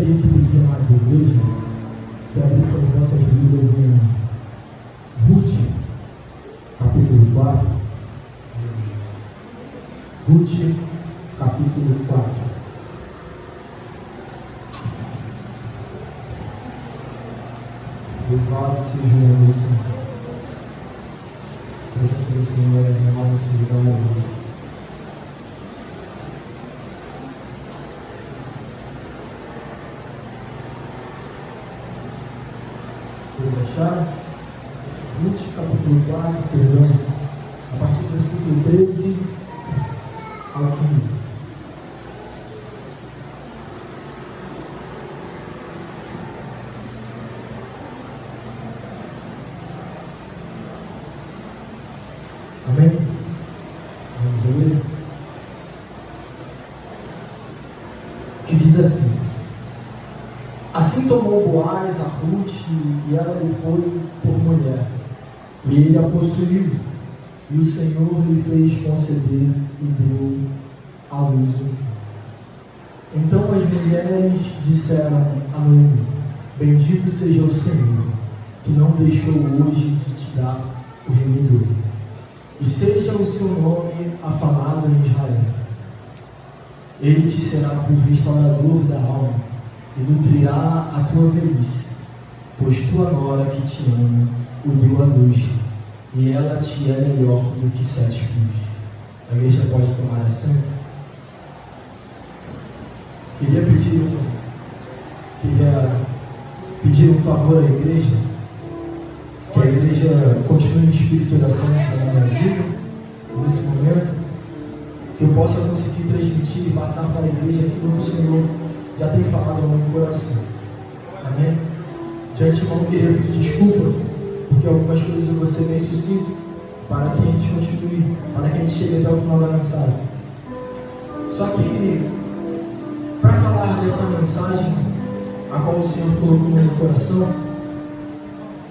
gostaria de pedir a mais igreja que abrisse as nossas Bíblias em Ruth, capítulo 4. Ruth, capítulo 4. Louvado seja o nome do Senhor. Graças ao Senhor é real nesse lugar hoje. Vou deixar Ruth, capítulo 4, perdão, a partir do versículo 13 ao 15. Amém? Vamos ler? Que diz assim: Assim tomou Boaz a Ruth, e ela lhe foi por mulher, e ele a possuiu, e o Senhor lhe fez conceder e deu à luz um filho. Então as mulheres disseram a Noemi: Bendito seja o Senhor, que não deixou hoje de te dar o remedor, e seja o seu nome afamado em Israel. Ele te será por restaurador da alma, e nutrirá a tua velhice, pois tua nora que te ama o deu a luz, e ela te é melhor do que 7 filhos. A igreja pode tomar assento? Queria pedir um favor à igreja, que a igreja continue em espírito de oração na minha vida, nesse momento, que eu possa conseguir transmitir e passar para a igreja aquilo que o Senhor já tem falado no meu coração. Amém? De antemão, queria pedir desculpa, porque algumas coisas eu vou ser bem sucinto, para que a gente continue, para que a gente chegue até o final da mensagem. Só que, para falar dessa mensagem, a qual o Senhor colocou no meu coração,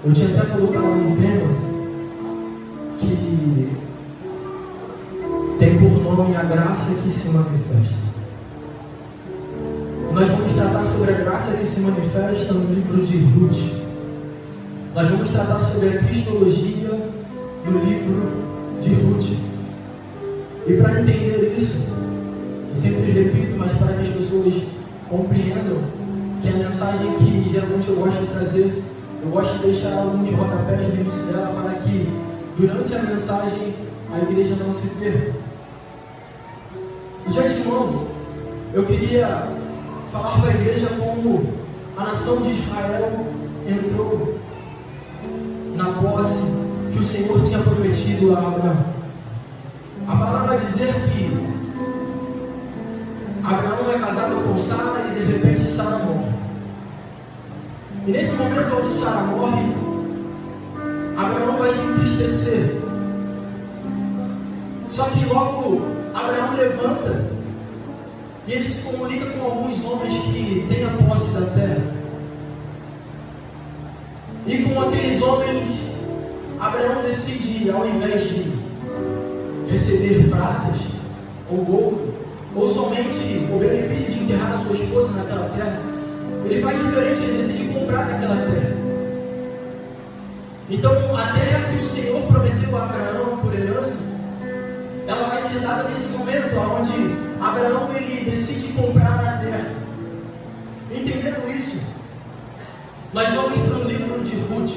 eu tinha até colocado um tema que tem por nome a graça que se manifesta. Nós vamos tratar sobre a graça que se manifesta no livro de Ruth. Nós vamos tratar sobre a cristologia no livro de Ruth. E para entender isso, eu sempre repito, mas para que as pessoas compreendam que a mensagem que geralmente eu gosto de trazer, eu gosto de deixar alguns rodapés no início dela para que durante a mensagem a igreja não se perca. E de antemão, eu queria falar para a igreja como a nação de Israel entrou na posse que o Senhor tinha prometido a Abraão. A palavra vai dizer que Abraão é casado com Sara e de repente Sara morre. E nesse momento onde Sara morre, Abraão vai se entristecer. Só que logo Abraão levanta e ele se comunica com alguns homens que têm a posse da terra. E com aqueles homens, Abraão decide, ao invés de receber pratas ou ouro, ou somente o benefício de enterrar a sua esposa naquela terra, ele faz diferente, ele decide comprar aquela terra. Então, a terra que o Senhor prometeu a Abraão por herança, ela vai ser dada nesse momento, onde Abraão ele decide comprar a terra. Entendendo isso, nós vamos para o livro de Ruth,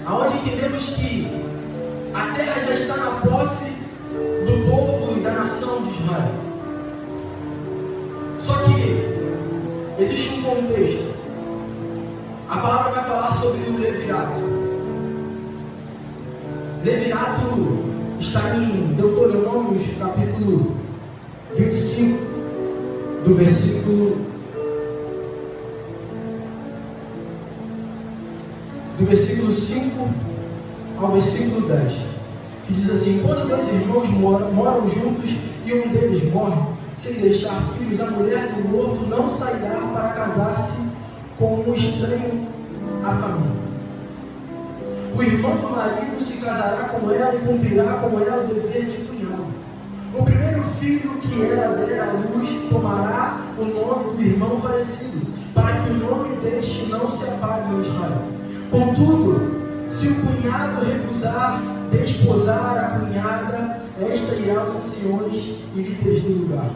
onde entendemos que a terra já está na posse do povo e da nação de Israel. Só que existe um contexto. A palavra vai falar sobre o levirato. Levirato está em Deuteronômio, capítulo 25, do versículo 5 ao versículo 10, que diz assim: Quando 2 irmãos moram juntos e um deles morre, sem deixar filhos, a mulher do morto não sairá para casar-se com um estranho à família. O irmão do marido se casará com ela e cumprirá com ela o dever de cunhado. O primeiro filho que era der à luz tomará o nome do irmão falecido, para que o nome deste não se apague em Israel. Contudo, se o cunhado recusar desposar a cunhada, esta irá aos anciões e líderes do lugar,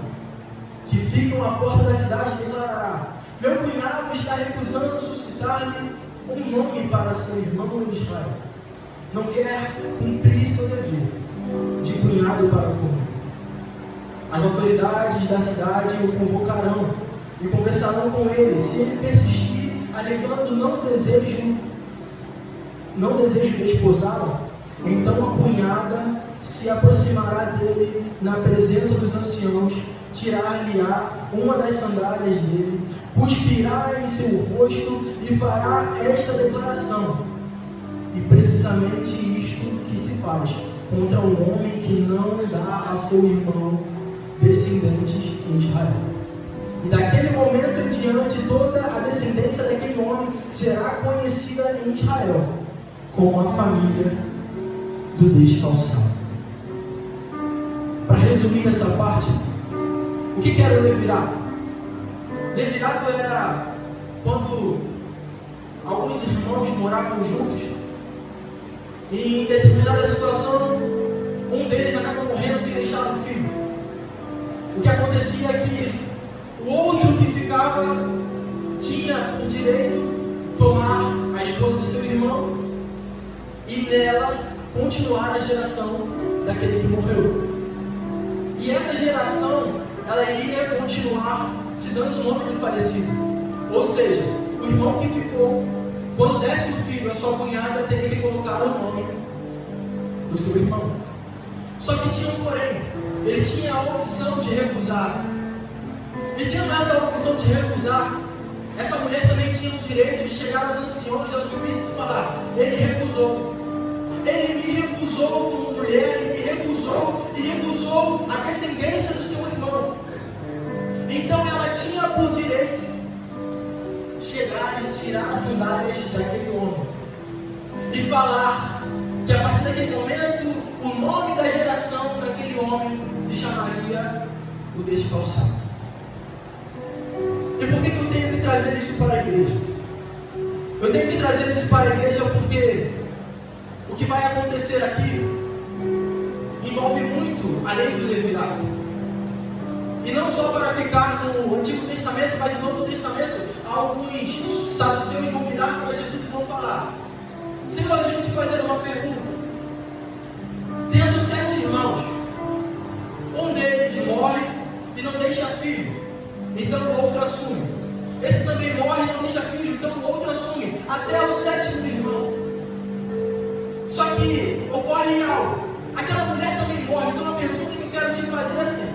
que ficam à porta da cidade, e declarará: meu cunhado está recusando suscitar-lhe um nome para seu irmão em Israel. Não quer cumprir seu dever de cunhado para comigo. As autoridades da cidade o convocarão e conversarão com ele. Se ele persistir, alegando não desejo desposá-la, então a cunhada se aproximará dele na presença dos anciãos, tirar-lhe-á uma das sandálias dele, cuspirá em seu rosto e fará esta declaração: e precisamente isto que se faz contra um homem que não dá a seu irmão descendentes em Israel. E daquele momento em diante, toda a descendência daquele homem será conhecida em Israel como a família do descalçado. Para resumir essa parte, o que era o levirato? Levirato era quando alguns irmãos moravam juntos e em determinada situação um deles acaba morrendo sem deixar um filho. O que acontecia é que o outro que ficava tinha o direito de tomar a esposa do seu irmão e nela continuar a geração daquele que morreu. E essa geração, ela iria continuar se dando o nome do falecido. Ou seja, o irmão que ficou, quando desse o filho, a sua cunhada teria que colocar o nome do seu irmão. Só que tinha um porém, ele tinha a opção de recusar. E tendo essa opção de recusar, essa mulher também tinha o direito de chegar aos anciões, aos juízes e falar: ele recusou. Ele me recusou como mulher, ele me recusou e recusou a descendência do seu irmão. Então ela tinha por direito chegar e tirar as sandálias daquele homem e falar que a partir daquele momento o nome da geração daquele homem se chamaria o descalçado. E por que eu tenho que trazer isso para a igreja? Eu tenho que trazer isso para a igreja porque o que vai acontecer aqui envolve muito a lei do levirato. E não só para ficar no Antigo Testamento, mas no Novo Testamento, alguns saduceus vão virar para Jesus e vão falar: Senhor, deixa eu te fazer uma pergunta. Tendo 7 irmãos, um deles morre e não deixa filho, então o outro assume. Esse também morre e não deixa filho, então o outro assume, até o 7º irmão. Só que ocorre algo, aquela mulher também morre. Então a pergunta que eu quero te fazer é assim: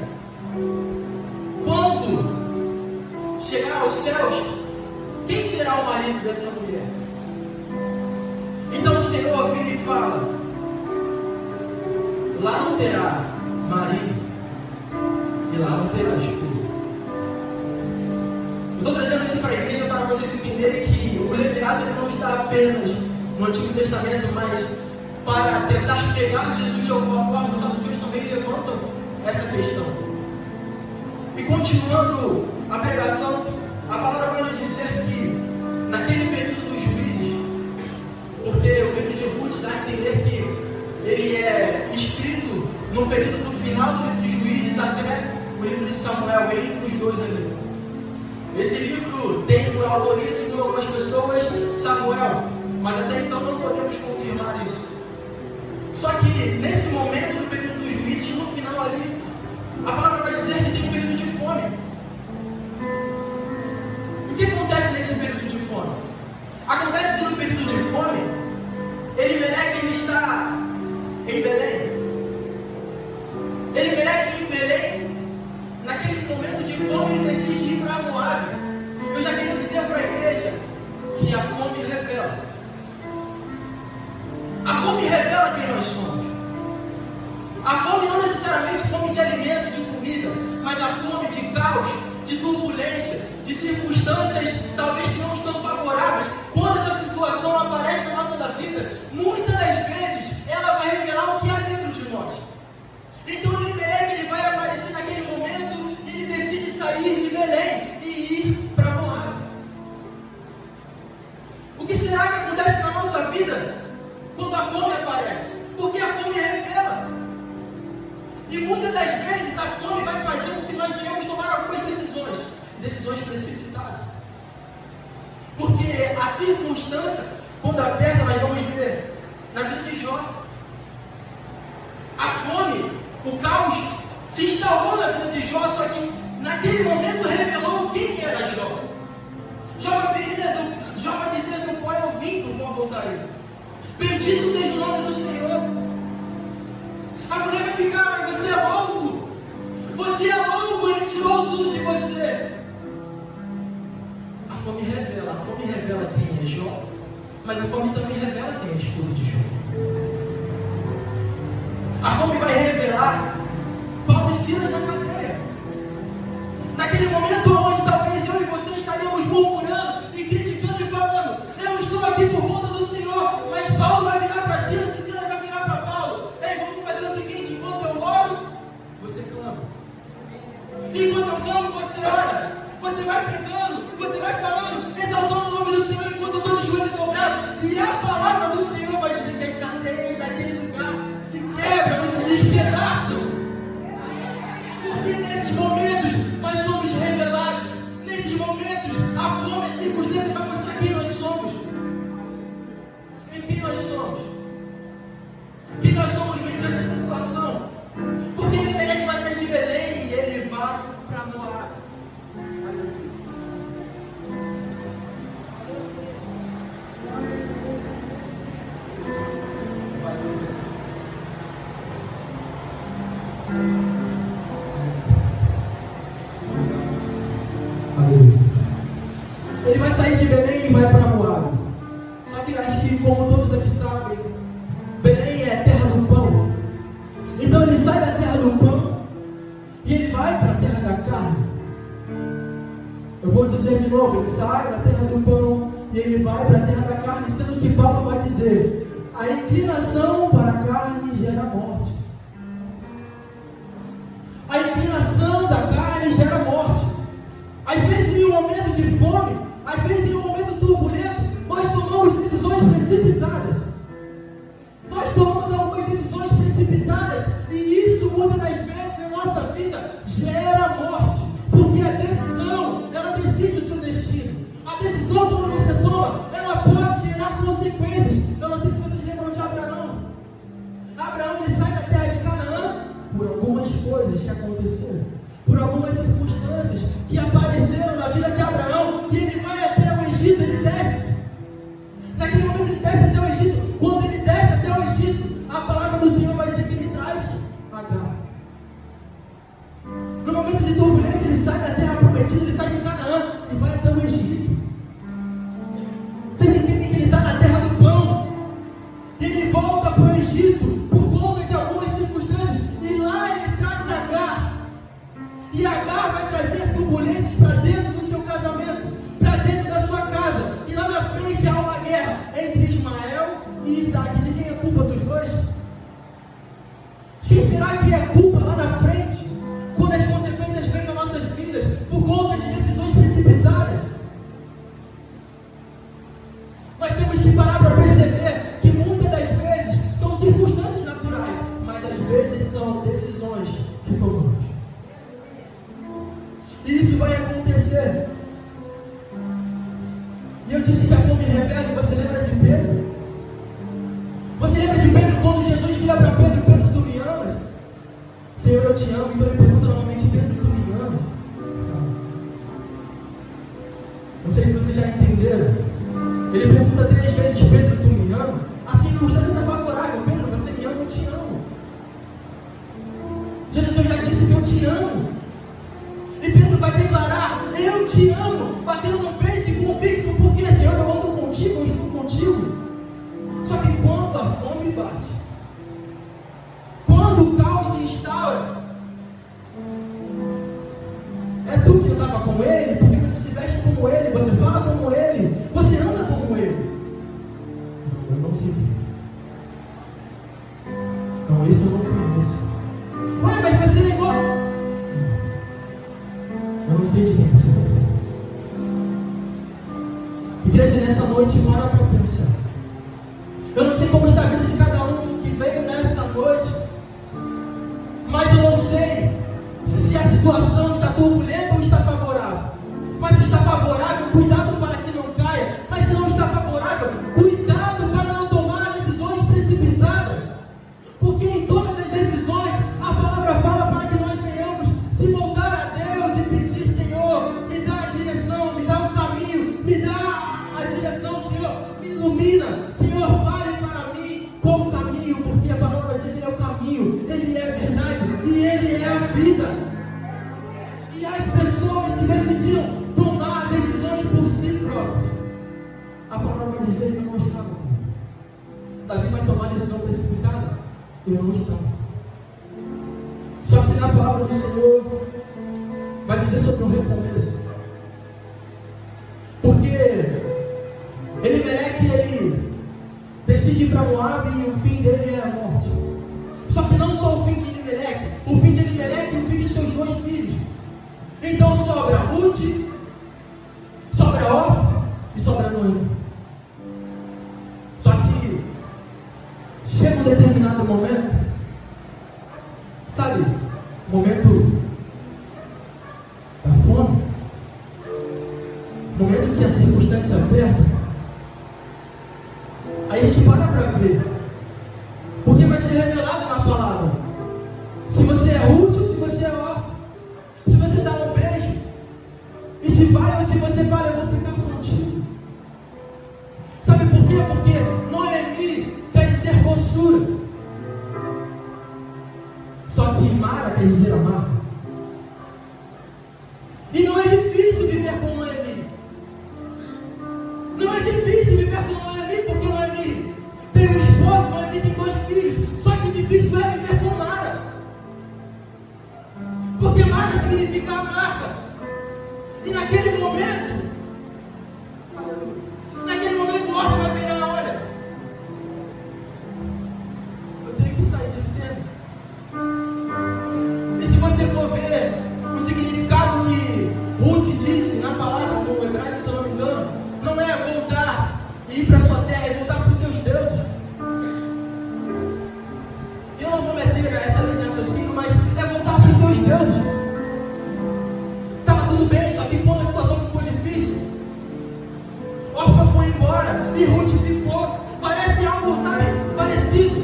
quando chegar aos céus, quem será o marido dessa mulher? Então o Senhor vira e fala: lá não terá marido e lá não terá esposa. Eu estou trazendo isso para a igreja para vocês entenderem que o levirato não está apenas no Antigo Testamento, mas para tentar pegar Jesus de alguma forma. Os saduceus também levantam essa questão. E continuando a pregação, a palavra vai nos dizer que naquele período dos juízes, porque o livro de Ruth dá a entender que ele é escrito no período do final do livro de Juízes até o livro de Samuel, entre os dois ali. Esse livro tem por autoria, segundo algumas pessoas, Samuel, mas até então não podemos confirmar isso. Só que nesse momento do período dos juízes, no final ali, a palavra vai dizer que tem um período de fome. E o que acontece nesse período de fome? Acontece que no período de fome, Elimeleque ele está em Belém. Elimeleque em Belém, naquele momento de fome, ele decide ir para Moabe. Eu já queria dizer para a igreja que a fome revela. A fome revela quem nós somos. A fome não necessariamente fome de alimento, de comida, mas a fome de caos, de turbulência, de circunstâncias talvez que não estão favoráveis. Quando essa situação aparece na nossa vida, muitas das vezes ela vai revelar o que há dentro de nós. Então o Elimeleque ele vai aparecer naquele circunstância, quando aperta, nós vamos ver na vida de Jó. A fome, o caos, se instalou na vida de Jó, só que naquele momento revelou quem era Jó. Jó vai dizer do qual eu vim, do qual voltarei. Bendito seja o nome do Senhor. A mulher vai ficar, mas você é louco. Você é louco, ele tirou tudo de você. A fome revela quem é Jó, mas a fome também revela quem é a esposa de Jó. A fome vai revelar Paulo e Silas na cadeia. Naquele momento onde talvez eu e você estaríamos murmurando e criticando e falando, eu estou aqui por conta do Senhor, mas Paulo vai virar para Silas e Silas vai virar para Paulo. Ei, vamos fazer o seguinte, enquanto eu oro, você clama. Enquanto eu clamo, você ora. Você vai pregando, você vai falando, exaltando o nome do Senhor enquanto eu estou de joelho dobrado. E a palavra do Senhor vai dizer que as cadeias daquele lugar se quebram e se despedaçam. Porque nesses momentos nós somos revelados. Nesses momentos a fome, a circunstância vai mostrar quem nós somos. E quem nós somos. Quem nós somos mediante essa situação. Porque ele vai sair de Belém e ele vai para Moab. Ele vai sair de Belém e vai para Moab. Só que acho que, como todos aqui sabem, Belém é a terra do pão. Então ele sai da terra do pão e ele vai para a terra da carne. Eu vou dizer de novo, ele sai da terra do pão e ele vai para a terra da carne, sendo que Paulo vai dizer, a inclinação para a carne gera morte. A inclinação da carne gera morte. Às vezes em um momento de fome, às vezes em um momento turbulento, nós tomamos decisões precipitadas. Nós tomamos algumas decisões precipitadas e isso muitas das vezes na nossa vida gera morte. Porque a decisão, ela decide o seu destino. A decisão quando você toma, ela pode gerar consequências. Eu não sei se vocês lembram de Abraão. Abraão, ele sai da terra de Canaã por algumas coisas que aconteceram, por algumas circunstâncias que apareceram na vida de Abraão, e ele vai até o Egito, ele desce. Naquele momento ele desce até o Egito. Quando ele desce até o Egito, a palavra do Senhor vai dizer que ele traz Agar. No momento de turbulência, ele sai da terra prometida, ele sai de Canaã e vai até o Egito. Vocês entendem que ele está na terra do pão? Ele volta para o Egito por conta de algumas circunstâncias, e lá ele traz Agar. E Agar vai trazer turbulências para dentro do seu casamento, para dentro da sua casa. E lá na frente há uma guerra entre Ismael e Isaac. De quem é a culpa dos dois? Quem será que é a culpa lá na frente, quando as consequências vêm nas nossas vidas, por conta de decisões precipitadas? Nós temos que parar para perceber que muitas das vezes são circunstâncias naturais, mas às vezes são decisões que tomamos. E isso vai acontecer. E eu disse que a fome revela. E você lembra de Pedro? Você lembra de Pedro quando Jesus vira para Pedro: Pedro, tu me amas? Senhor, eu te amo. Então ele pergunta novamente: Pedro, tu me amas? Não sei se vocês já entenderam. Ele pergunta 3 vezes: Pedro, tu me amas? A circunstância está favorável. Pedro, você me ama? Eu te amo. Jesus já disse que eu te amo. E Pedro vai declarar: eu te amo, batendo no peito e convicto, porque Senhor, eu ando contigo, eu estou contigo. Só que quando a fome bate, quando o caos se instaura, é tu que andava com ele, porque você se veste como ele, você fala como ele, você anda como ele. Eu não sei. Não, isso eu não conheço. Ué, mas você negou. Eu não sei de quem você vai ver. Igreja, nessa noite, para para pensar. Eu não sei como está a vida de cada um que veio nessa noite, mas eu não sei se a situação está turbulenta ou está favorável. Mas se está favorável, cuidado para que não caia. Mas se não está favorável, caminho, Ele é a verdade e Ele é a vida. E as pessoas que decidiram tomar decisões por si próprias, a palavra vai dizer que não estava. Davi vai tomar decisão precipitada? Eu não estava. Só que na palavra do Senhor vai dizer sobre um recomeço. Porque Elimeleque, ele decide ir para Moabe e o fim dele é a morte. Só que não só o fim de Elimeleque, o fim de Elimeleque e o fim de seus 2 filhos. Então sobra Ruth, sobra Orfa e sobra Noemi. Só que chega um determinado momento, sabe, momento da fome, momento que a circunstância aperta. Aí a gente para ver, porque vai ser revelado na palavra se você é Ruth ou se você é Orfa, se você dá um beijo, e se vai ou se você fala, eu vou ficar contigo. Sabe por quê? Porque Noemi quer dizer doçura, só que Mara quer dizer amar. E não é difícil viver com Noemi. Não é difícil viver com Noemi, porque Noemi tem um esposo, Noemi tem 2 filhos. Só que difícil é viver com Mara, porque Mara significa amar. E naquele momento, o Orfa vai virar, olha, eu tenho que sair de cena. E se você for ver o significado que Ruth disse na palavra no hebraico, se eu não me engano, não é voltar e ir para sua terra, é voltar para os seus deuses. Eu não vou meter essa linha de raciocínio, mas é voltar para os seus deuses. Estava tudo bem, só que quando a situação ficou difícil, Orfa foi embora e Ruth ficou. Parece algo, sabe, parecido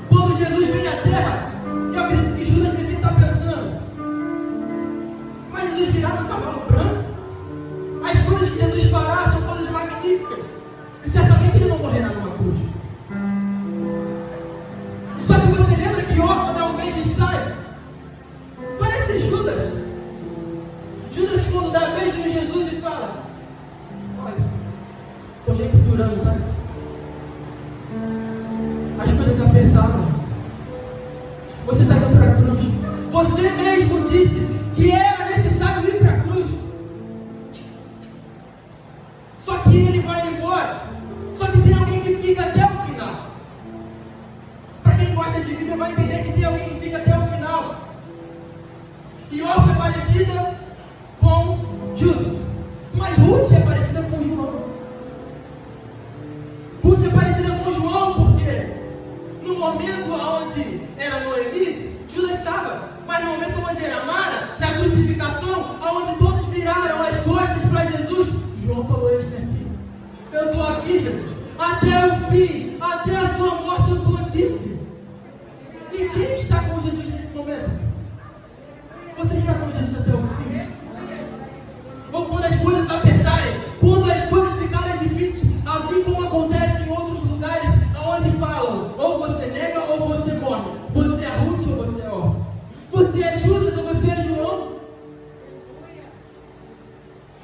quando Jesus vem à terra. E eu acredito que Judas devia estar pensando, mas Jesus virá no cavalo branco. As coisas que Jesus fará são coisas magníficas, e certamente ele não morrerá numa cruz. Só que você lembra que Orfa dá um beijo e sai? Parece Judas. Judas, quando dá beijo em Jesus e fala, olha, estou sempre durando, tá? As coisas apertaram. Você está indo para a cruz. Você mesmo disse que era necessário ir para a cruz. Só que ele vai embora. Só que tem alguém que fica até o final. Para quem gosta de Bíblia vai entender que tem alguém que fica até o final. E Orfa é parecida com Judas, mas Ruth é parecida com João. Ruth é parecida com João porque no momento onde era Noemi, Judas estava, mas no momento onde era Mara, na crucificação, onde todos viraram as costas para Jesus, João falou: eis-me aqui, eu estou aqui, Jesus, até o fim, até a sua morte eu estou aqui, Senhor. E quem está com Jesus nesse momento? Você está com Jesus até o fim? Ou quando as coisas apertarem, quando as coisas ficarem difíceis, assim como acontece em outros lugares, onde falam, ou você nega ou você morre. Você é Ruth ou você é Orfa? Você é Judas ou você é João?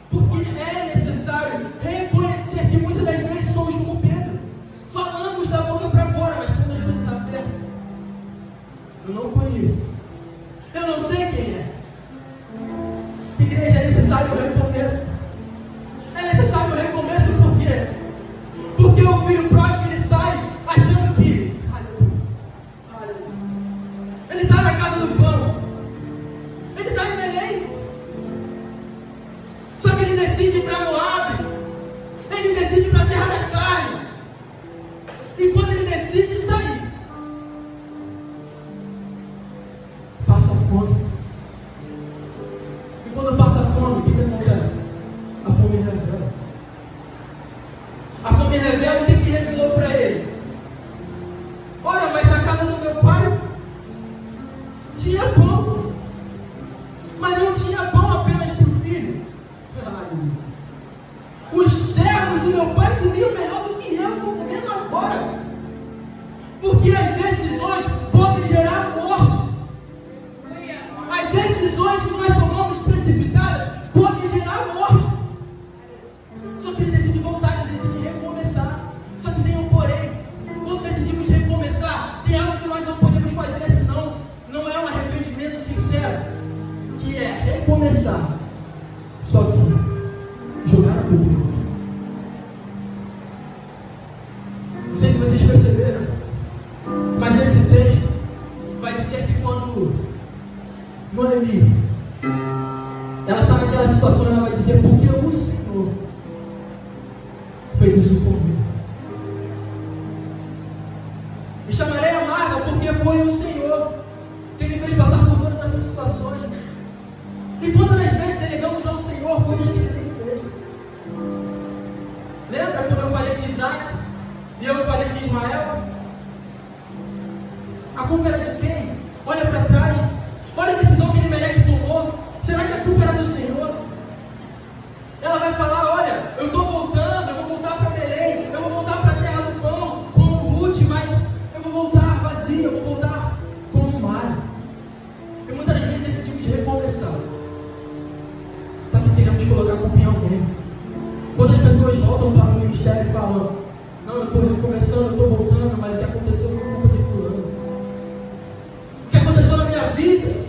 Porque é necessário reconhecer que muitas das vezes somos como Pedro. Falamos da boca para fora, mas quando as coisas apertam, eu não conheço, eu não sei quem é. Igreja, é necessário o recomeço. É necessário o recomeço por quê? Porque o filho pródigo ele sai achando que ele está na casa do pão, ele está em Belém. Só que ele decide ir para Moabe, ele decide ir para a terra da carne. E quando ele decide sair, passa fome. E quando passa fome, o que acontece? A fome revela. A fome revela o que revelou para ele. Ora, mas na casa do meu pai tinha pão, mas não tinha pão apenas para o filho. Os servos do meu pai comiam melhor do que eu estou comendo agora. Porque as decisões podem gerar Noemi, ela está naquela situação, ela vai dizer, porque o Senhor fez isso comigo. Me chamarei amarga porque foi o Senhor que me fez passar por todas essas situações. E quantas das vezes delegamos ao Senhor coisas que Ele tem feito? Lembra quando eu falei de Isaac e eu falei de Ismael? A culpa era de quem? Olha para trás. Olha a decisão que Elimelec tomou. Será que a culpa era do Senhor? Ela vai falar, olha, eu estou voltando, eu vou voltar para Belém, eu vou voltar para a terra do pão, como Ruth, mas eu vou voltar vazia, eu vou voltar como Mara. E muitas vezes decidimos recomeçar. Sabe que queremos colocar a culpa em alguém. Quando as pessoas voltam para o ministério e falam, não, eu estou recomeçando, eu estou voltando, mas o que aconteceu foi culpa de fulano. O que aconteceu na minha vida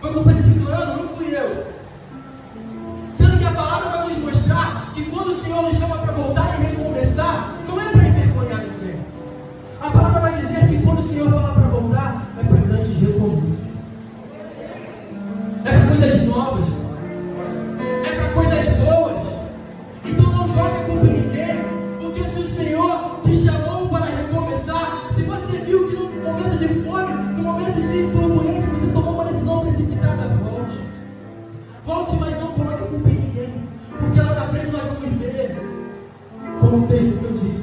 foi culpa de ciclano, não fui eu. Sendo que a palavra vai nos mostrar que quando o Senhor nos chama para voltar e recomeçar, não é para envergonhar ninguém. A palavra vai dizer que quando o Senhor fala para voltar, é para grandes recomeços. É para coisas novas. É para coisas boas. Então não jogue a culpa em ninguém, porque se o Senhor te chamou para recomeçar, se você viu que no momento de fome, no momento de turbulência, você tomou uma decisão precipitada, volte. Volte, mas não coloque a culpa em ninguém, porque lá na frente nós vamos ver, como o texto que eu disse,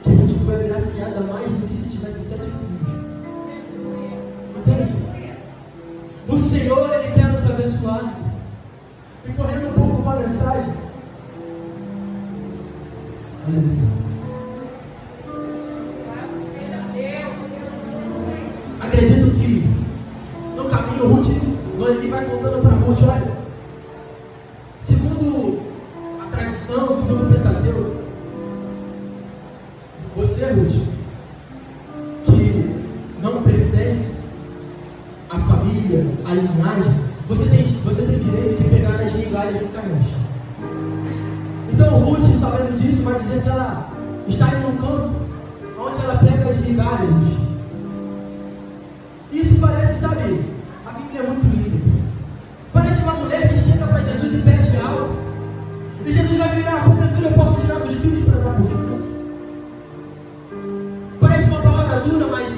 que a gente foi agraciada mais do que se tivesse 7 filhos. Entende? O Senhor, Ele quer nos abençoar. E correndo um pouco para a mensagem. Acredito que no caminho Noemi vai contando para Ruth, olha, segundo a tradição, segundo o Pentateuco, você, Ruth, que não pertence à família, à linhagem, você tem direito de pegar as migalhas do caminho. Então Ruth, sabendo disso, vai dizer que ela está em um campo onde ela pega as migalhas. Isso parece, sabe, a Bíblia é muito linda. Parece uma mulher que chega para Jesus e pede algo. E Jesus vai virar, porventura eu posso tirar dos filhos para dar para os filhos. Parece uma palavra dura, mas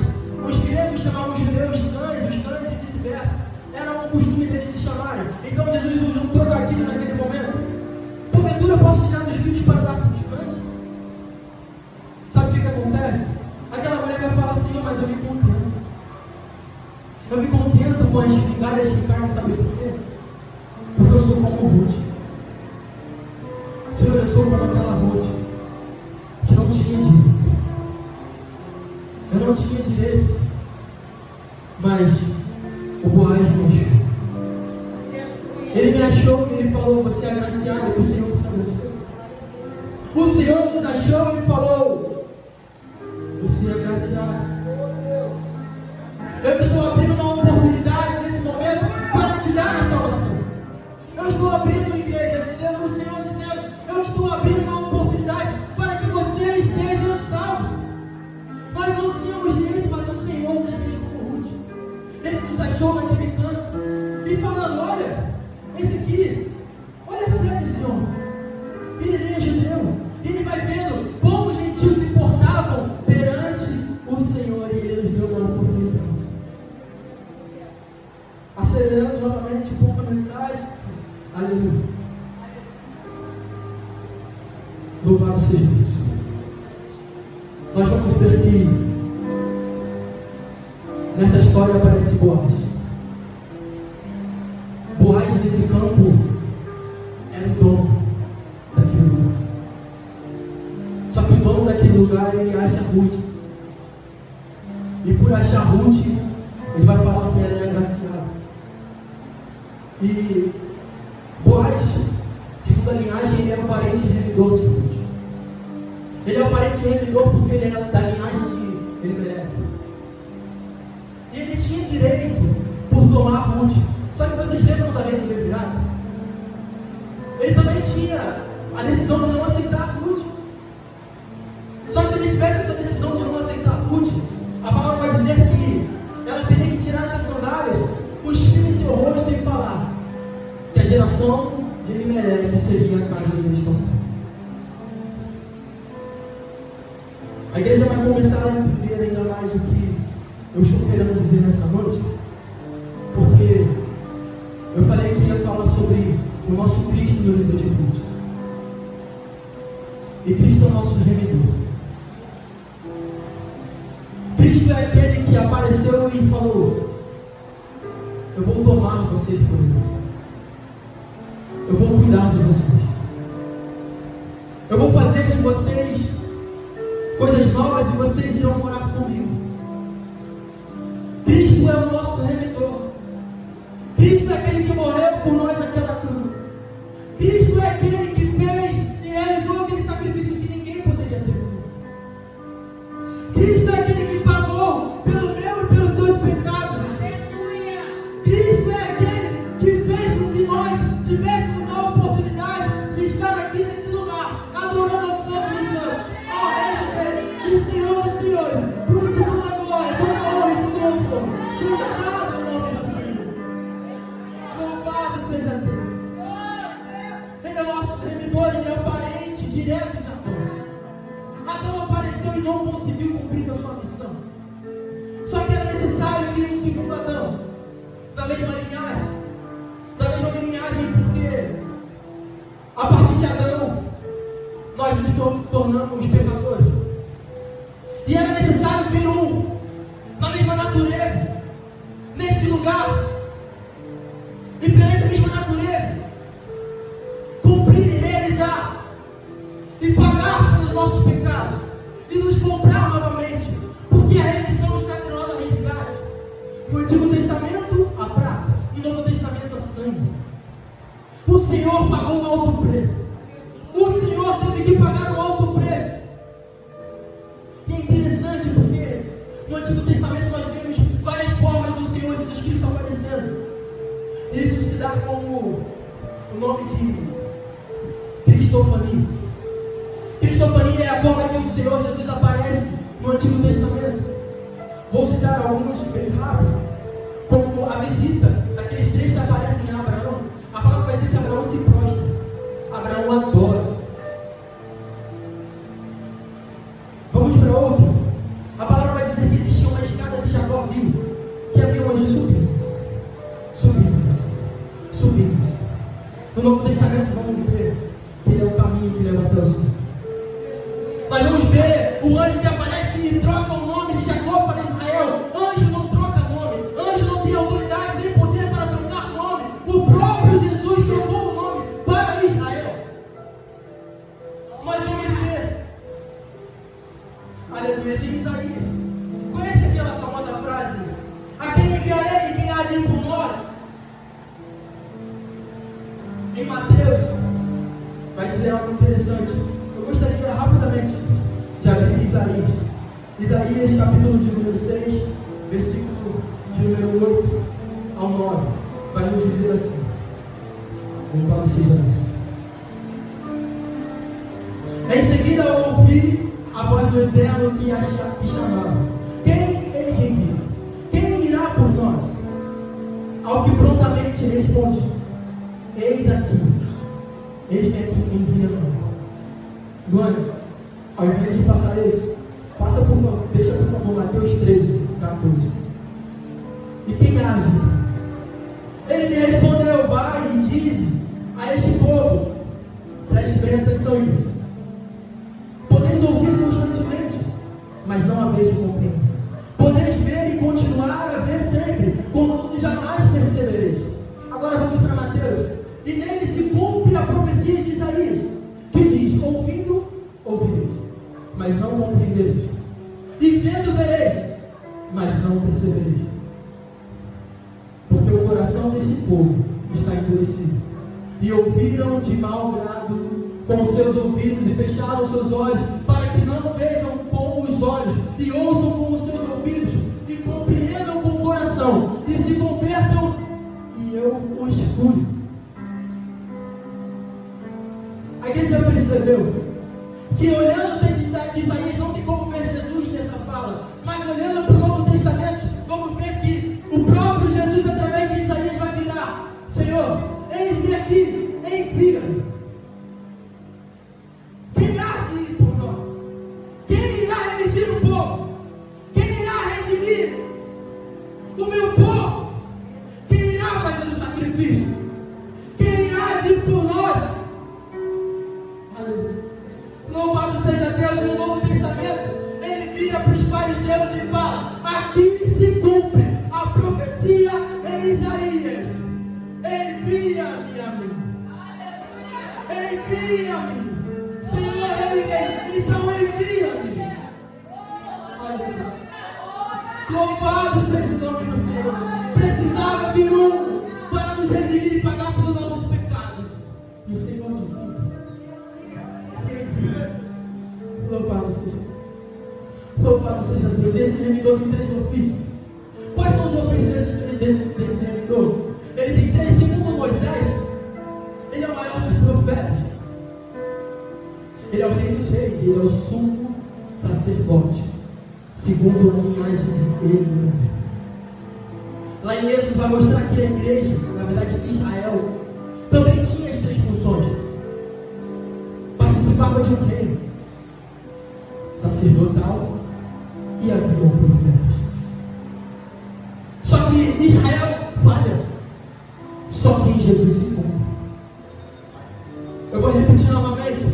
os gregos chamavam os judeus de cães, os cães e vice-versa. Era um costume deles se chamarem. Então Jesus usa um trocadilho naquele momento. Porventura eu posso tirar dos filhos para dar para os cães? Sabe o que acontece? Aquela mulher vai falar assim, mas eu me contento. Eu me contento com as migalhas de carne, sabe por quê? Porque eu sou como Ruth. Senhor, eu sou como aquela Ruth que não tinha direito. Eu não tinha direito, mas o Boaz me achou. Ele me achou e ele falou, você é agraciado, e o Senhor te abençoou. O Senhor nos achou e falou, você é agraciado. Eu estou abrindo uma oportunidade nesse momento para te dar a salvação. Eu estou abrindo, igreja, dizendo o Senhor, dizendo, eu estou abrindo uma oportunidade para que vocês sejam salvos. Nós não tínhamos direito, mas o Senhor nos fez como Ruth. Ele nos achou naquele canto e falando, olha, esse aqui, olha a fé desse homem. Ele nem é judeu. E ele vai vendo como os gentios se portavam perante o Senhor e ele nos deu uma oportunidade. Acelerando novamente um pouco a mensagem. Aleluia. Louvado seja Deus. Nós vamos ver que nessa história aparece Boaz. Boaz nesse campo era o dono daquele lugar. Só que o dono daquele lugar ele acha Ruth. E por achar Ruth, ele vai falar que ela é agraciada. E Boaz, segundo a linhagem, ele era um parente remidor de Ruth. Ele é um parente remidor porque ele era da linhagem de Elimelec. E ele tinha direito por tomar Ruth. Só que vocês lembram da lei do Levirado? Ele também tinha a decisão de não aceitar Ruth. Só que se ele tivesse essa decisão de não aceitar Ruth, a palavra vai dizer que ela teria que tirar essas sandálias, cuspir em seu seria a casa da expansão. A igreja vai começar a entender ainda mais o que eu estou querendo dizer nessa noite, porque eu falei que ia falar sobre o nosso Cristo no livro de Ruth. E Cristo é o nosso remedor. Cristo é aquele que apareceu e falou: eu vou tomar vocês por mim. Eu vou cuidar de vocês. Eu vou fazer de vocês coisas novas e vocês irão morar comigo. Cristo é o nosso remedor. Cristo é aquele que morreu por nós naquela cruz. Cristo é aquele que fez e realizou aquele sacrifício que ninguém poderia ter feito. Cristo é aquele que pagou pelo meu e pelos seus pecados. Aleluia. Cristo é aquele que fez com que nós tivéssemos a oportunidade de estar aqui nesse lugar, adorando ao Santo dos Santos, ao Rei dos Reis, e Senhor dos Senhores, por cima da glória, toda a honra e todo o louvor. Seja dado o nome do Senhor. Louvado seja Deus. Ele é o nosso remidor, ele é o parente direto de Adão. Adão apareceu e não conseguiu cumprir a sua missão. Só que era necessário vir um segundo Adão, da mesma linhagem. Porque a partir de Adão nós nos tornamos pecadores. E era necessário vir um na mesma natureza, nesse lugar, e perante a mesma natureza, cumprir e realizar e pagar pelos nossos pecados e nos comprar novamente, porque a remissão está atrelada ao resgate. No Antigo Testamento, a prata, no Novo Testamento, a sangue. O Senhor pagou um alto preço. O Senhor teve que pagar um alto preço. E é interessante porque no Antigo Testamento nós vemos várias formas do Senhor Jesus Cristo aparecendo. Isso se dá como o nome de cristofania. Cristofania é a forma que o Senhor Jesus aparece no Antigo Testamento. Vou citar algumas bem rápido, como a visita daqueles três que aparecem em Abraão. A palavra vai dizer que Abraão se prostra, Abraão adora. Vamos para outro. A palavra vai dizer que existia uma escada que Jacó viu, que havia onde subimos. No Novo Testamento vamos ver que ele é o caminho que leva até o céu. Nós vamos ver o anjo que aparece e troca o nome de Jacó para Israel. Anjo não troca nome, anjo não tem autoridade nem poder para trocar nome. O próprio Jesus trocou o nome para Israel. Nós vamos ver, aleluia, em Isaías. Conhece aquela famosa frase: a quem enviarei e quem há de ir por nós? Em Mateus vai dizer algo interessante. Eu gostaria rapidamente de abrir Isaías capítulo de número 6, versículo de número 8 ao 9. Vai nos dizer assim: louvado seja Deus. Em seguida eu ouvi a voz do Eterno que chamava: quem eis envia? Quem irá por nós? Ao que prontamente responde: eis aqui, eis-me aqui, envia-me. Luana, ao invés de passar esse, passa por favor, deixa por favor Mateus 13, 14. E quem age? Ele me respondeu: vai e diz a este povo, preste bem atenção, irmãos. Podeis ouvir constantemente, mas não haveis de compreender. Podeis ver e continuar a ver sempre, contudo jamais percebereis. Agora vamos para Mateus. E nele se cumpre a profecia de Isaías, que diz: ouvindo, ouvireis, mas não compreendereis. E vendo, vereis, mas não percebereis. Porque o coração deste povo está endurecido. E ouviram de mau grado com os seus ouvidos e fecharam os seus olhos, para que não vejam com os olhos, e ouçam com os seus ouvidos, e compreendam com o coração, e se convertam, e eu os cure. A igreja percebeu que, olhando o texto de Isaías, não tem como ver Jesus nessa fala, mas olhando para o Novo Testamento, vamos ver que o próprio Jesus, através de Isaías, vai virar: Senhor, eis-me aqui, envia-me. meu povo? Quem irá fazer o sacrifício? Quem irá ir por nós? Aleluia. Louvado seja Deus. No Novo Testamento, ele vira para os fariseus e fala: aqui se cumpre a profecia em Isaías. Envia-me a mim. Envia-me. Senhor, então envia-me. Louvado seja o nome do Senhor. Precisava vir um para nos redimir e pagar pelos nossos pecados. E o Senhor nos envia. Louvado seja Deus. Louvado seja Deus. Esse remidor tem 3 ofícios. Quais são os ofícios desse remidor? Ele tem 3. Segundo Moisés, ele é o maior dos profetas. Ele é o rei dos reis. Ele é o sumo sacerdote. Segundo a linhagem dele. Lá em Êxodo vai mostrar que a igreja, na verdade Israel, também tinha as 3 funções. Participava de um reino sacerdotal e havia um profeta. Só que Israel falha. Só que em Jesus se cumpre. Eu vou repetir novamente.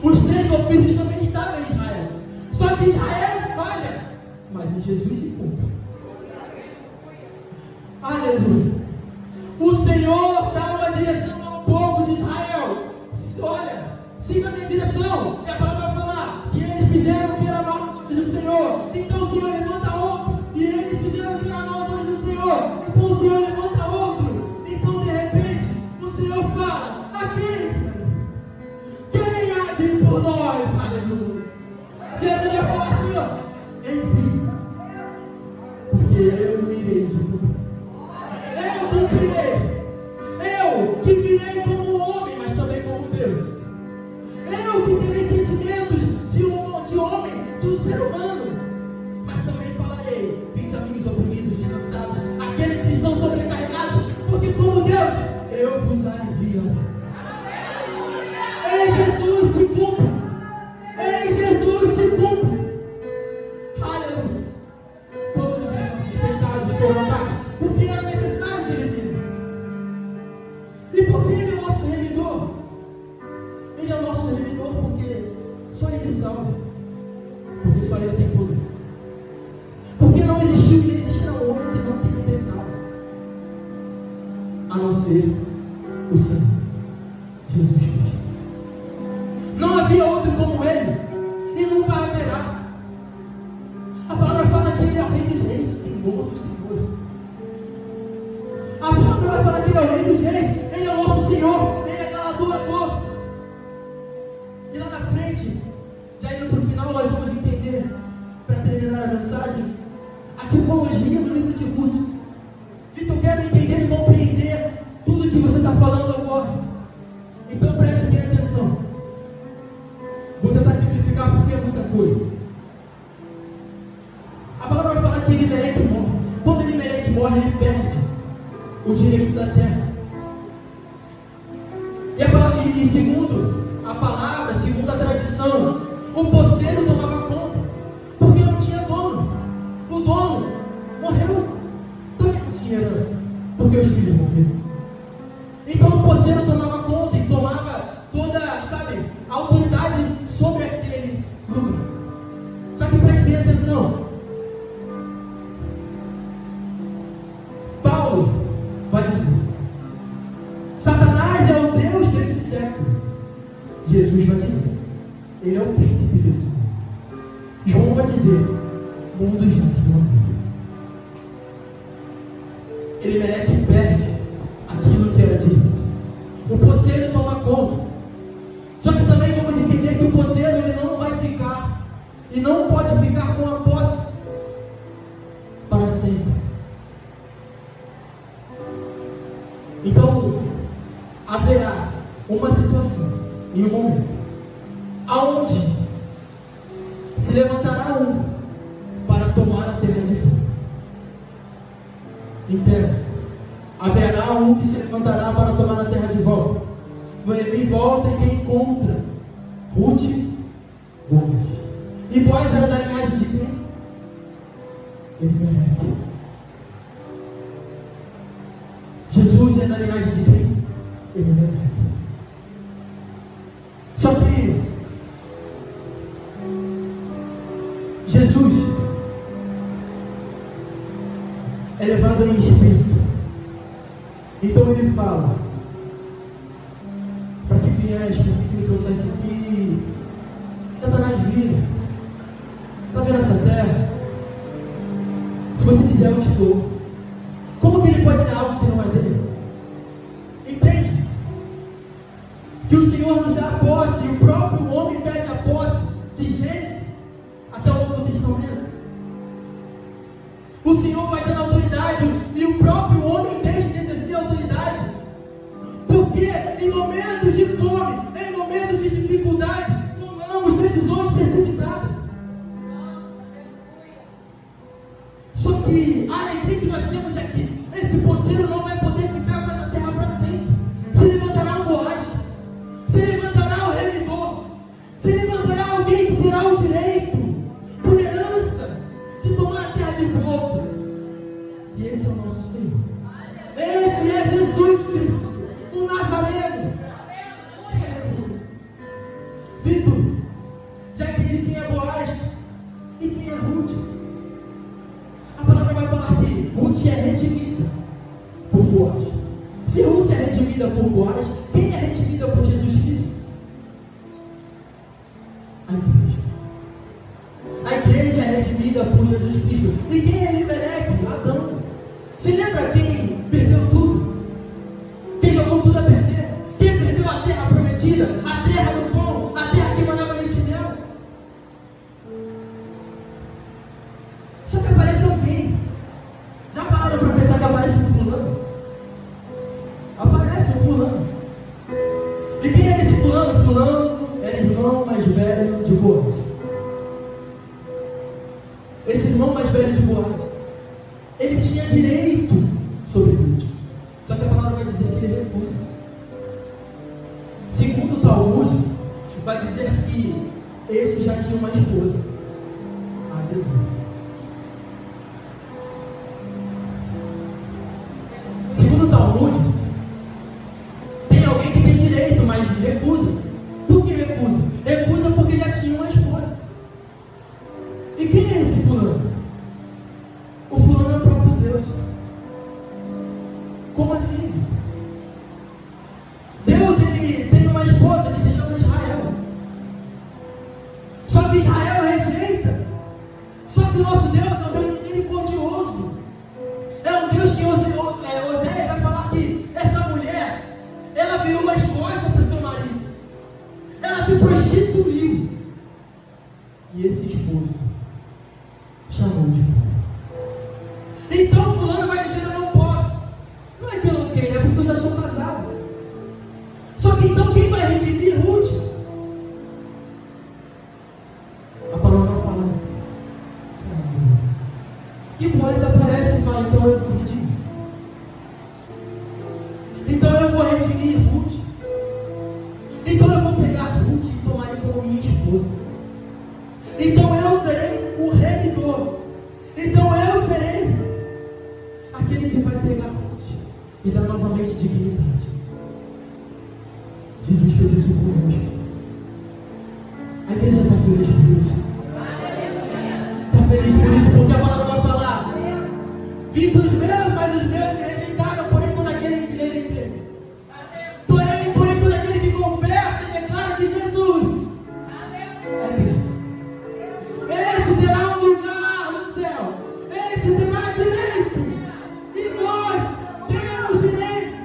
Os 3 ofícios também estavam em Israel. Só que Israel falha, mas em Jesus se cumpre. Aleluia. O Senhor dá uma direção ao povo de Israel. Olha, siga a minha direção. E a palavra vai falar que eles fizeram o que era mal aos olhos do Senhor. Então o Senhor levanta outro. E eles fizeram o que era mal aos olhos do Senhor. Então o Senhor levanta outro. Então de repente o Senhor fala: aqui, quem há de ir por nós? Aleluia. Jesus vai falar assim: ó, enfim, porque eu irei de tudo. Eu cumprirei. Eu que virei como homem, mas também como Deus. Eu que terei sentimentos de homem, de um ser humano, mas também falarei: vinde a mim os oprimidos, descansados, aqueles que estão sobrecarregados, porque como Deus, eu vos alivio. Em Jesus se cumpre. Em Jesus se cumpre. Aleluia. Todos os nossos pecados foram pagos, porque era necessário que ele visse. E por que ele é o nosso remidor? Ele é o nosso remidor porque só ele salva. Porque só ele tem poder. Porque não existiu e existirá um homem que não tenha pecado, a não ser o Senhor Jesus Cristo. Não havia outro como ele, e nunca haverá. A palavra fala que ele é o rei dos reis, o Senhor dos senhores. A palavra vai falar que ele é o rei dos reis, ele é o nosso Senhor, ele é galardoador. E lá na frente, já indo para o final, nós vamos entender, para terminar a mensagem, a tipologia do livro de Ruth. Vitor, quero entender e compreender tudo que você está falando agora. Então preste bem atenção. Vou tentar simplificar porque é muita coisa. A palavra vai falar que Elimelec morre. Quando Elimelec morre, ele perde o direito da terra. E segundo a palavra, segundo a tradição, o poceiro tomava conta, porque não tinha dono. O dono morreu, também não tinha herança, porque os filhos morreram. Então o poceiro tomava conta e tomava toda, a autoridade sobre aquele lugar. Só que preste bem atenção. Paulo vai dizer: Satanás é o Deus desse século. Jesus vai dizer: ele é o príncipe desse mundo. João vai dizer: o mundo já te Elimelec perde aquilo que era dito. O poceiro toma conta. Só que também vamos entender que o poceiro ele não vai ficar e não pode ficar com a posse para sempre. Então haverá uma situação e um momento aonde se levantará um para tomar a terra de volta. Entenda, haverá um que se levantará para tomar a terra de volta. Ele volta e quem encontra? Ruth Boaz. E Boaz era da linhagem de quem? Elimelec. Jesus é da linhagem de quem? Ele é Levi. Só que Jesus é levado em espírito. Então ele fala: para que vieste, para que me trouxeste aqui? Satanás vira. Está vendo essa terra? Se você quiser, eu te dou. Como que ele pode dar algo que não é dele? Entende? Que o Senhor nos dá a posse, e o próprio homem pede a posse de Gênesis até o Novo Testamento. O Senhor vai dando autoridade, e o próprio homem deixa de exercer a autoridade. Porque em momentos de fome, em momentos de dificuldade, tomamos decisões precipitadas. Só que a alegria que nós temos é que esse poceiro não vai poder ficar com essa terra para sempre. Se levantará um Boaz, se levantará o remidor, se levantará alguém que terá o direito, por herança, de tomar a terra de volta. E esse é o nosso Senhor. Esse é Jesus Cristo, o Nazareno. Vitor, já entendi quem é Boaz e quem é Ruth. A palavra vai falar que Ruth é redimida por Boaz. Se Ruth é redimida por Boaz, quem é redimida por Jesus Cristo? A igreja. A igreja é redimida por Jesus Cristo. E quem é Elimelec? Adão. Você lembra quem perdeu tudo? Quem jogou tudo a perder? Quem perdeu a terra prometida? A terra do pão? A terra que mandava leite e mel? Só que aparece alguém. Já pararam para pensar que aparece um fulano? Aparece um fulano. E quem é esse fulano? Fulano era irmão mais velho de Boaz. Esse irmão mais velho de Boaz, ele tinha direito sobre Ruth. Só que a palavra vai dizer que ele recusa. Segundo o Talmud, vai dizer que esse já tinha uma esposa. Aleluia. Segundo o Talmud, tem alguém que tem direito, mas recusa. Por que recusa? Recusa porque já tinha uma esposa. E quem é esse fulano? O fulano é o próprio Deus. Como assim? Deus, ele tem uma esposa, ele se chama Israel. Só que Israel rejeita. Só que o nosso Deus é um Deus misericordioso. É um Deus que Oséias vai falar que essa mulher, ela virou as costas para o seu marido. Ela se prostituiu. E esse esposo chamou de pai. Então fulano vai dizer: eu não posso. Não é que eu não quero, é porque eu já sou casado. Só que então quem vai redimir Ruth? A palavra vai falar que Boaz aparece e fala: então eu vou redimir. Então eu vou redimir Ruth. Então eu vou pegar Ruth e tomar ele como minha esposa. Então eu serei o redimidor. Então eu serei aquele que vai pegar Ruth e dar novamente dignidade. Jesus fez isso conosco. A igreja está feliz por isso. Está feliz por isso, porque a palavra vai falar: vim para os meus, mas os meus me rejeitaram, porém todo aquele que nele crê. Porém todo aquele que confessa e declara que Jesus é Deus. Esse terá um lugar no céu. Esse terá direito. E nós temos direito,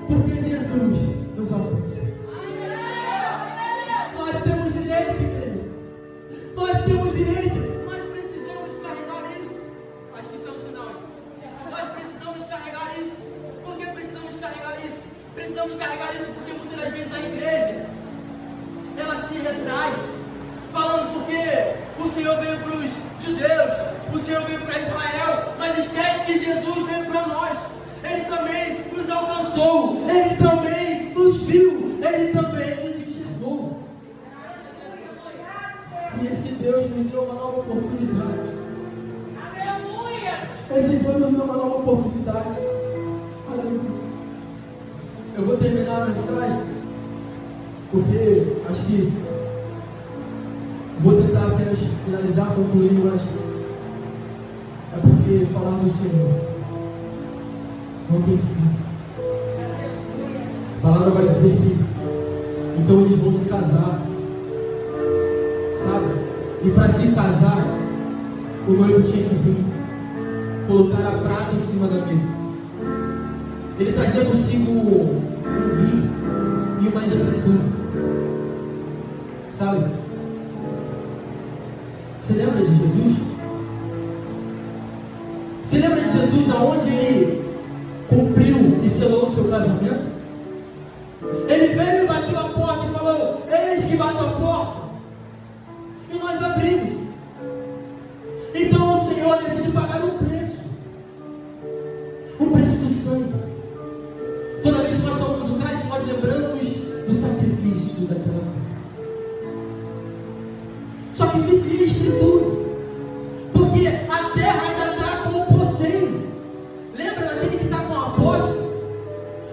porque Jesus nos alcançou. Nós temos direito, igreja. Nós temos direito. Nós precisamos carregar isso. Acho que isso é um sinal. Nós precisamos carregar isso. Por que precisamos carregar isso? Precisamos carregar isso porque muitas das vezes a igreja, ela se retrai, falando porque o Senhor veio para os judeus, o Senhor veio para Israel, mas esquece que Jesus veio para nós. Ele também nos alcançou, Ele também nos viu, Ele também nos enxergou. E esse Deus nos deu uma nova oportunidade. Aleluia! Esse Deus nos deu uma nova oportunidade. Aleluia! Porque acho que vou tentar apenas finalizar, concluir, mas é porque falar do Senhor não tem fim. A palavra vai dizer que então eles vão se casar, sabe? E para se casar, o noivo tinha que vir colocar a prata em cima da mesa. Ele trazia consigo um vinho e uma escritura, sabe? Você lembra de Jesus? Você lembra de Jesus aonde ele cumpriu e selou o seu casamento? Ele veio e bateu a porta e falou: eis que bato a porta. E nós abrimos. Então o Senhor decide pagar um preço. O preço do sangue. Toda vez que nós falamos o cálice, nós lembramos do sacrifício daquela vida. Só que vive a Escritura. Porque a terra ainda está com o poceiro. Lembra daquele que está com a posse?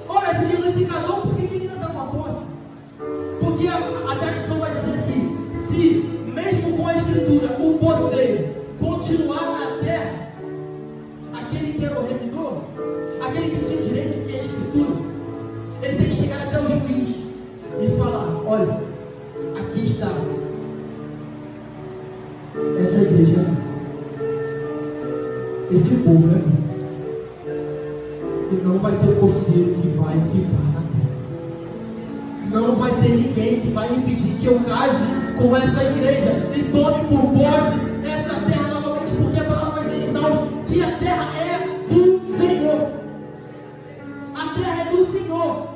Ora, se Jesus se casou, por que ele ainda está com a posse? Porque a tradição vai dizer que se, mesmo com a Escritura, o poceiro continuar na terra, aquele que era o remidor, aquele que tinha direito, que tinha a Escritura, ele tem que chegar até o juiz e falar: olha, aqui está, essa igreja, esse povo é meu, e não vai ter poceiro que vai ficar na terra, não vai ter ninguém que vai impedir que eu case com essa igreja e tome por posse essa terra novamente, porque a palavra vai dizer em Salmos que a terra é do Senhor. A terra é do Senhor.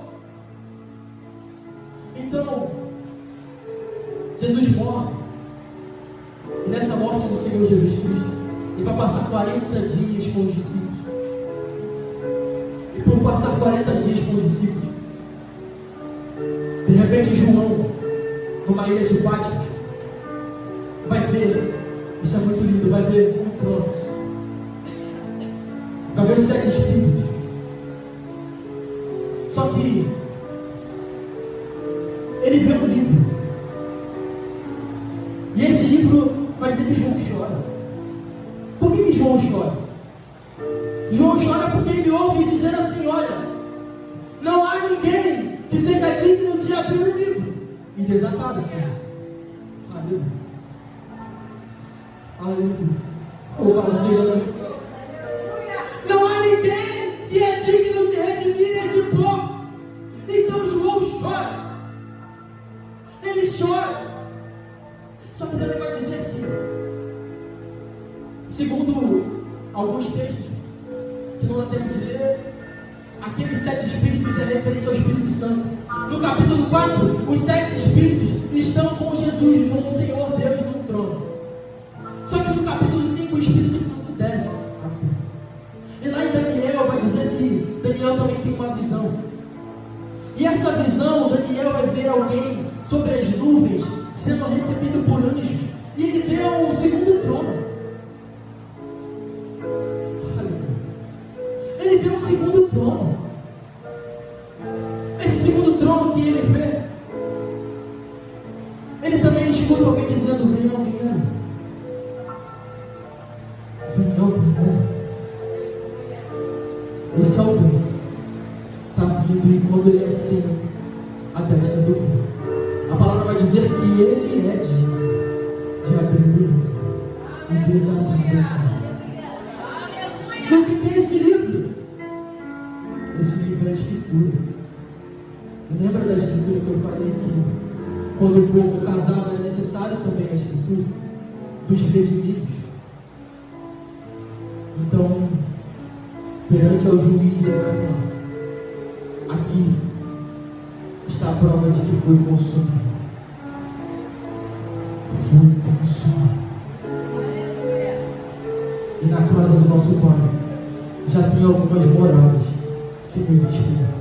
Então, Jesus morre. E nessa morte do Senhor Jesus Cristo, ele vai passar 40 dias com os discípulos. E por passar 40 dias com os discípulos, de repente João, numa ilha de Patmos, vai ver, isso é muito lindo, vai ver um trono, vai ver os 7 espíritos. Só que ele vê um livro, e esse livro vai dizer que João chora. Por que João chora? João chora porque ele ouve dizer assim: olha, não há ninguém que seja digno de abrir o livro e desatar o Senhor. Aleluia. Aleluia. Não há ninguém que é digno de redimir esse povo. Então João chora. Ele chora. Só que também vai dizer que, segundo alguns textos que não dá tempo de ler, aqueles 7 espíritos é referente ao Espírito Santo. No capítulo 4, os 7 espíritos estão com Jesus, com o Senhor Deus no trono. Só que no capítulo 5 o Espírito Santo desce. E lá em Daniel vai dizer que Daniel também tem uma visão. E essa visão, Daniel vai ver alguém sobre as nuvens sendo recebido por anjos. E ele vê o segundo trono. Ele vê o segundo trono. Esse segundo trono que ele vê, ele também escuta alguém dizendo: venham, venham. Venham, venham. Esse alguém está vindo, e quando ele acende a testa do povo, a palavra vai dizer que ele é digno de abrir o livro e desatar o céu. E o que tem esse livro? Esse livro é a Escritura. Lembra da Escritura que eu falei que quando o povo casava é necessário também a Escritura dos redimidos? Então, perante ao juiz, ele vai falar: aqui está a prova de que foi consumido. Foi consumido. E na casa do nosso Pai já tem algumas moradas que não existiam.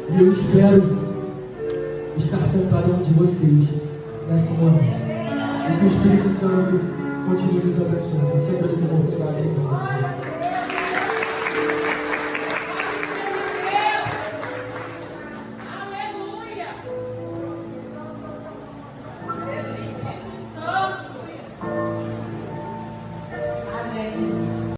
E eu espero estar com cada um de vocês nessa manhã. E que o Espírito Santo continue nos abençoando. Sempre essa oportunidade.